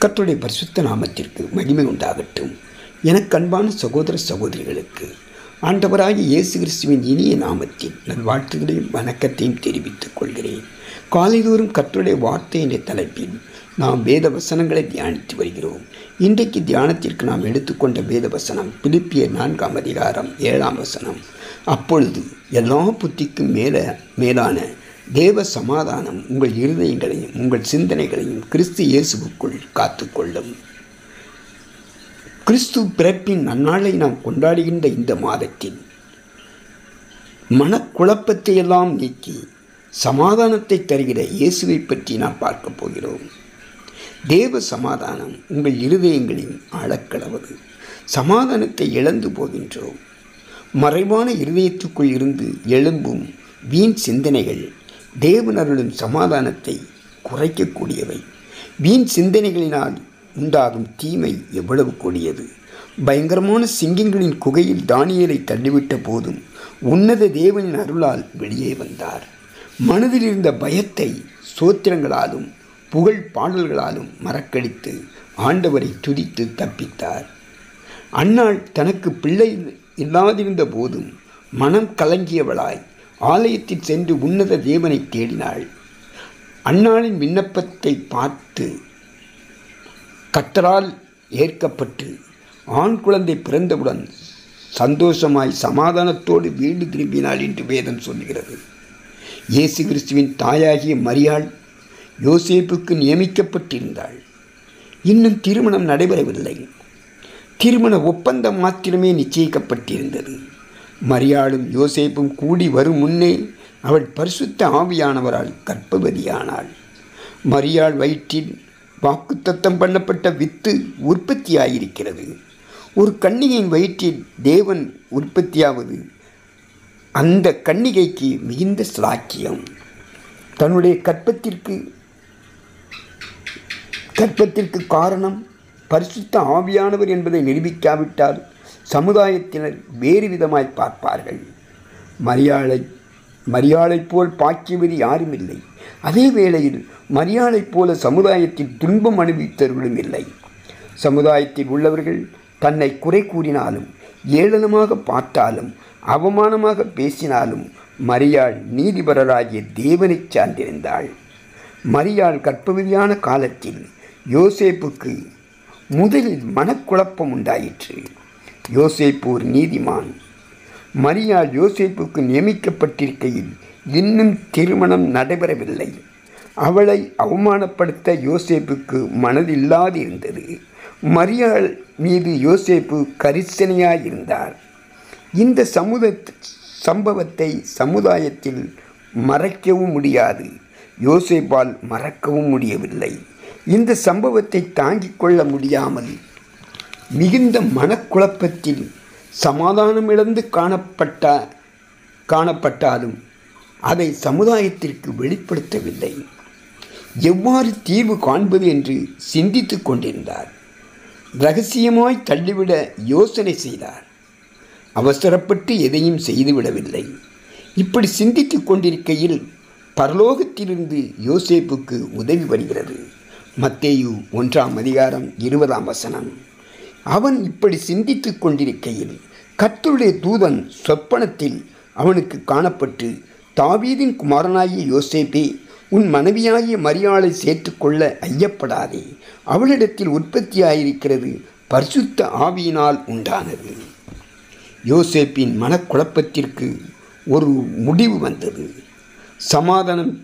கர்த்தருடைய பரிசுத்த நாமத்திற்கு மகிமை உண்டாகட்டும். எனக்கு அன்பான சகோதர சகோதரிகளுக்கு ஆண்டவராகிய இயேசு கிறிஸ்துவின் இனிய நாமத்தில் நல்வாழ்த்துகளையும் வணக்கத்தையும் தெரிவித்துக் கொள்கிறேன். காலைதோறும் கர்த்தருடைய வார்த்தை என்ற தலைப்பில் நாம் வேத வசனங்களை தியானித்து வருகிறோம். இன்றைக்கு தியானத்திற்கு நாம் எடுத்துக்கொண்ட வேத வசனம் பிலிப்பியர் 4ஆம் அதிகாரம் 7ஆம் வசனம். அப்பொழுது எல்லா புத்திக்கும் மேலான தேவ சமாதானம் உங்கள் இருதயங்களையும் உங்கள் சிந்தனைகளையும் கிறிஸ்து இயேசுவுக்குள் காத்துக்கொள்ளும். கிறிஸ்து பிறப்பின் நன்னாளை நாம் கொண்டாடுகின்ற இந்த மாதத்தில் மனக்குழப்பத்தை எல்லாம் நீக்கி சமாதானத்தை தருகிற இயேசுவை பற்றி நாம் பார்க்க போகிறோம். தேவ சமாதானம் உங்கள் இருதயங்களில் ஆழக்கடவது. சமாதானத்தை இழந்து போகின்றோம். மறைவான இருதயத்துக்குள் இருந்து எழும்பும் வீண் சிந்தனைகள் தேவன் அருளும் சமாதானத்தை குறைக்கக்கூடியவை. வீண் சிந்தனைகளினால் உண்டாகும் தீமை எவ்வளவு கொடியது! பயங்கரமான சிங்கங்களின் குகையில் தானியேலை தள்ளிவிட்ட போதும் உன்னத தேவனின் அருளால் வெளியே வந்தார். மனதில் இருந்த பயத்தை சோத்திரங்களாலும் புகழ் பாடல்களாலும் மறக்கடித்து ஆண்டவரை துதித்து தப்பித்தார். அன்னாள் தனக்கு பிள்ளை இல்லாதிருந்த போதும் மனம் கலங்கியவளாய் ஆலயத்தில் சென்று உன்னத தேவனை தேடினாள். அன்னாளின் விண்ணப்பத்தை பார்த்து கர்த்தரால் ஏற்கப்பட்டு ஆண் குழந்தை பிறந்தவுடன் சந்தோஷமாய் சமாதானத்தோடு வீடு திரும்பினாள் என்று வேதம் சொல்கிறது. இயேசு கிறிஸ்துவின் தாயாகிய மரியாள் யோசேப்புக்கு நியமிக்கப்பட்டிருந்தாள். இன்னும் திருமணம் நடைபெறவில்லை. திருமண ஒப்பந்தம் மாத்திரமே நிச்சயிக்கப்பட்டிருந்தது. மரியாளும் யோசேப்பும் கூடி வரும் முன்னே அவள் பரிசுத்த ஆவியானவரால் கர்ப்பவதியானாள். மரியாள் வயிற்றில் வாக்குத்தத்தம் பண்ணப்பட்ட வித்து உற்பத்தியாயிருக்கிறது. ஒரு கன்னிகையின் வயிற்றில் தேவன் உற்பத்தியாவது அந்த கன்னிகைக்கு மிகுந்த சிலாக்கியம். தன்னுடைய கற்பத்திற்கு காரணம் பரிசுத்த ஆவியானவர் என்பதை நிரூபிக்காவிட்டால் சமுதாயத்தினர் வேறு விதமாய் பார்ப்பார்கள். மரியாளைப் போல் பாக்கியவதி யாரும் இல்லை. அதே வேளையில் மரியாளைப் போல சமுதாயத்தில் துன்பம் அனுபவித்தவர்களும் இல்லை. சமுதாயத்தில் உள்ளவர்கள் தன்னை குறை கூறினாலும் ஏளனமாக பார்த்தாலும் அவமானமாக பேசினாலும் மரியாள் நீதிபரராகிய தேவனை சார்ந்திருந்தாள். மரியாள் கர்ப்பவதியான காலத்தில் யோசேப்புக்கு முதலில் மனக்குழப்பம் உண்டாயிற்று. யோசேப்பு ஒரு நீதிமான். மரியாள் யோசேப்புக்கு நியமிக்கப்பட்டிருக்கையில் இன்னும் திருமணம் நடைபெறவில்லை. அவளை அவமானப்படுத்த யோசேப்புக்கு மனதில்லாதிருந்தது. மரியாள் மீது யோசேப்பு கரிசனையாயிருந்தார். இந்த சம்பவத்தை சமுதாயத்தில் மறைக்கவும் முடியாது. யோசேப்பால் மறக்கவும் முடியவில்லை. இந்த சம்பவத்தை தாங்கிக் கொள்ள முடியாமல் மிகுந்த மனக்குழப்பத்தில் சமாதானம் இழந்து காணப்பட்டாலும் அதை சமுதாயத்திற்கு வெளிப்படுத்தவில்லை. எவ்வாறு தீர்வு காண்பது என்று சிந்தித்து கொண்டிருந்தார். இரகசியமாய் தள்ளிவிட யோசனை செய்தார். அவசரப்பட்டு எதையும் செய்துவிடவில்லை. இப்படி சிந்தித்து கொண்டிருக்கையில் பரலோகத்திலிருந்து யோசேப்புக்கு உதவி வருகிறது. மத்தேயு 1ஆம் அதிகாரம் 20ஆம் வசனம். அவன் இப்படி சிந்தித்து கொண்டிருக்கையில் கர்த்தருடைய தூதன் சொப்பனத்தில் அவனுக்கு காணப்பட்டு, தாவீதின் குமாரனாகிய யோசேப்பே, உன் மனைவியாகிய மரியாளை சேர்த்துக்கொள்ள ஐயப்படாதே. அவளிடத்தில் உற்பத்தியாயிருக்கிறது பரிசுத்த ஆவியினால் உண்டானது. யோசேப்பின் மனக்குழப்பத்திற்கு ஒரு முடிவு வந்தது. சமாதானம்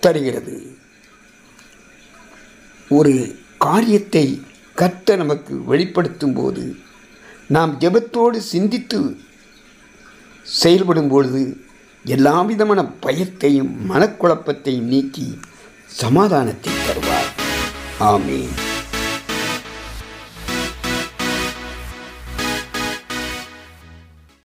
தருகிறது. ஒரு காரியத்தை கர்த்தர் நமக்கு வெளிப்படுத்தும் போது நாம் ஜெபத்தோடு சிந்தித்து செயல்படும் பொழுது எல்லா விதமான பயத்தையும் மனக்குழப்பத்தையும் நீக்கி சமாதானத்தை தருவார். ஆமென்.